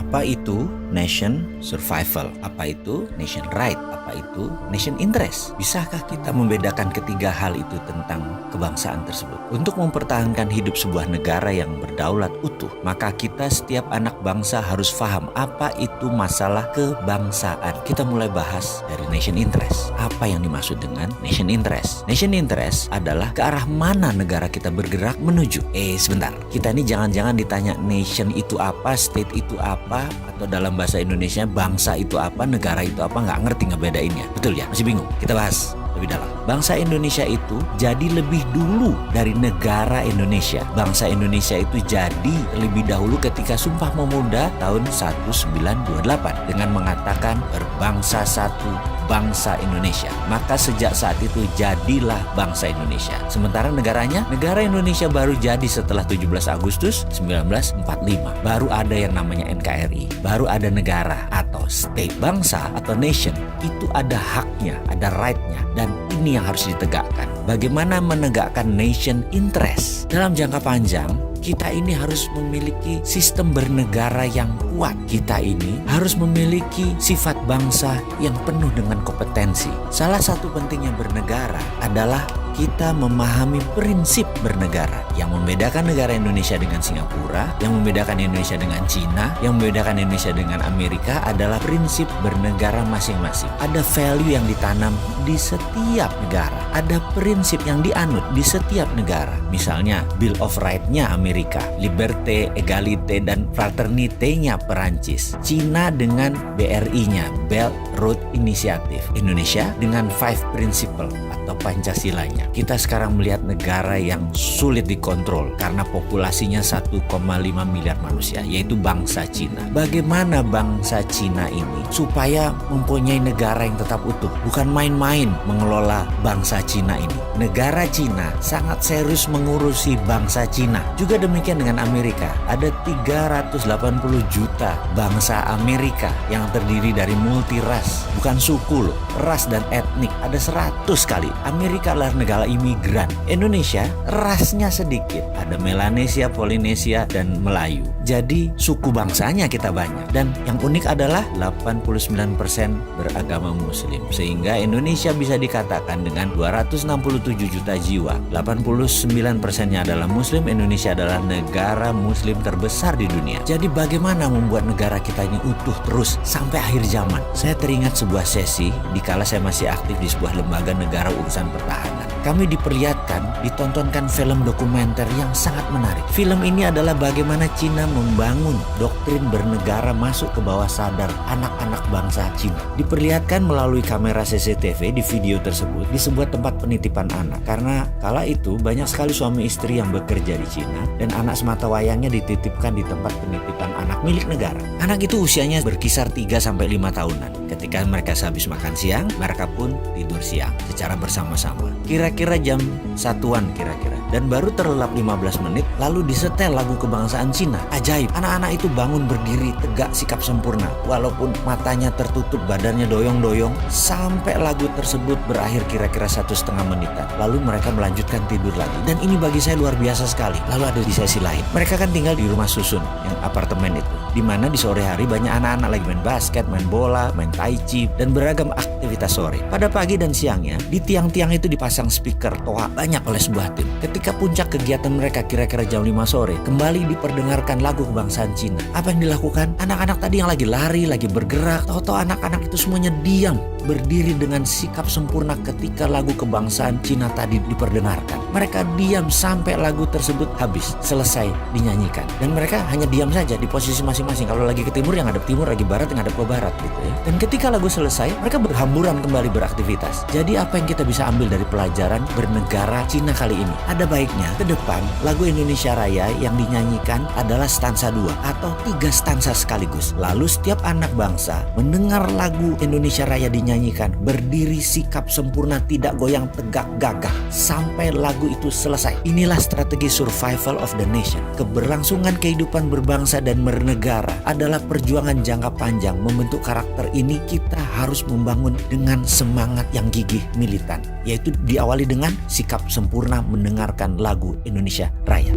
Apa itu nation survival? Apa itu nation right? Apa itu nation interest? Bisakah kita membedakan ketiga hal itu tentang kebangsaan tersebut? Untuk mempertahankan hidup sebuah negara yang berdaulat utuh, maka kita setiap anak bangsa harus paham apa itu masalah kebangsaan. Kita mulai bahas dari nation interest. Apa yang dimaksud dengan nation interest? Nation interest adalah ke arah mana negara kita bergerak menuju. Sebentar, kita ini jangan-jangan ditanya nation itu apa, state itu apa, atau dalam bahasa Indonesia bangsa itu apa, negara itu apa, nggak ngerti ngebedainnya. Betul ya? Masih bingung? Kita bahas lebih dalam. Bangsa Indonesia itu jadi lebih dulu dari negara Indonesia. Bangsa Indonesia itu jadi lebih dahulu ketika Sumpah Pemuda tahun 1928 dengan mengatakan berbangsa satu, bangsa Indonesia. Maka sejak saat itu jadilah bangsa Indonesia. Sementara negaranya, negara Indonesia baru jadi setelah 17 Agustus 1945. Baru ada yang namanya NKRI. Baru ada negara atau state. Bangsa atau nation itu ada haknya, ada right-nya. Dan ini yang harus ditegakkan. Bagaimana menegakkan nation interest? Dalam jangka panjang, kita ini harus memiliki sistem bernegara yang kuat. Kita ini harus memiliki sifat bangsa yang penuh dengan kompetensi. Salah satu pentingnya bernegara adalah kita memahami prinsip bernegara. Yang membedakan negara Indonesia dengan Singapura, yang membedakan Indonesia dengan Cina, yang membedakan Indonesia dengan Amerika adalah prinsip bernegara masing-masing. Ada value yang ditanam di setiap negara. Ada prinsip yang dianut di setiap negara. Misalnya Bill of Rights-nya Amerika, Liberté, Égalité, dan Fraternité-nya Perancis. Cina dengan BRI-nya, Belt Road Initiative. Indonesia dengan Five Principle atau Pancasilanya. Kita sekarang melihat negara yang sulit dikontrol karena populasinya 1,5 miliar manusia, yaitu bangsa Cina. Bagaimana bangsa Cina ini supaya mempunyai negara yang tetap utuh? Bukan main-main mengelola bangsa Cina ini. Negara Cina sangat serius mengurusi bangsa Cina. Juga demikian dengan Amerika. Ada 380 juta bangsa Amerika yang terdiri dari multi ras. Bukan suku loh, ras dan etnik. Ada 100 kali. Amerika adalah negara imigran. Indonesia rasnya sedikit. Ada Melanesia, Polinesia, dan Melayu. Jadi suku bangsanya kita banyak. Dan yang unik adalah 89% beragama Muslim. Sehingga Indonesia bisa dikatakan dengan 267 juta jiwa, 89%-nya adalah Muslim. Indonesia adalah negara Muslim terbesar di dunia. Jadi bagaimana membuat negara kita ini utuh terus sampai akhir zaman? Saya teringat sebuah sesi dikala saya masih aktif di sebuah lembaga negara urusan pertahanan. Kami diperlihatkan, ditontonkan film dokumenter yang sangat menarik. Film ini adalah bagaimana Cina membangun doktrin bernegara masuk ke bawah sadar anak-anak bangsa Cina. Diperlihatkan melalui kamera CCTV di video tersebut di sebuah tempat penitipan anak. Karena kala itu banyak sekali suami istri yang bekerja di Cina dan anak semata wayangnya dititipkan di tempat penitipan anak milik negara. Anak itu usianya berkisar 3-5 tahunan. Ketika mereka habis makan siang, mereka pun tidur siang secara bersama-sama. Kira-kira jam 1-an kira-kira. Dan baru terlelap 15 menit lalu disetel lagu kebangsaan Cina. Ajaib, anak-anak itu bangun berdiri tegak sikap sempurna. Walaupun matanya tertutup, badannya doyong-doyong. Sampai lagu tersebut berakhir kira-kira 1,5 menitan. Lalu mereka melanjutkan tidur lagi. Dan ini bagi saya luar biasa sekali. Lalu ada di sesi lain. Mereka kan tinggal di rumah susun, yang apartemen itu. Di mana di sore hari banyak anak-anak lagi main basket, main bola, main tai chi, dan beragam aktivitas sore. Pada pagi dan siangnya, di tiang-tiang itu dipasang speaker toa banyak oleh sebuah tim. Ketika puncak kegiatan mereka kira-kira jam 5 sore, kembali diperdengarkan lagu kebangsaan Cina. Apa yang dilakukan? Anak-anak tadi yang lagi lari, lagi bergerak, tahu-tahu anak-anak itu semuanya diam, berdiri dengan sikap sempurna ketika lagu kebangsaan Cina tadi diperdengarkan. Mereka diam sampai lagu tersebut habis, selesai dinyanyikan. Dan mereka hanya diam saja di posisi masing-masing. Kalau lagi ke timur yang hadap timur, lagi barat yang hadap ke barat gitu ya. Dan ketika lagu selesai, mereka berhamburan kembali beraktivitas. Jadi apa yang kita bisa ambil dari pelajaran bernegara Cina kali ini? Ada baiknya ke depan lagu Indonesia Raya yang dinyanyikan adalah stansa 2 atau 3 stansa sekaligus. Lalu setiap anak bangsa mendengar lagu Indonesia Raya dinyanyikan, berdiri sikap sempurna, tidak goyang, tegak gagah sampai lagu itu selesai. Inilah strategi survival of the nation. Keberlangsungan kehidupan berbangsa dan bernegara adalah perjuangan jangka panjang. Membentuk karakter ini kita harus membangun dengan semangat yang gigih militan, yaitu diawali dengan sikap sempurna mendengarkan lagu Indonesia Raya.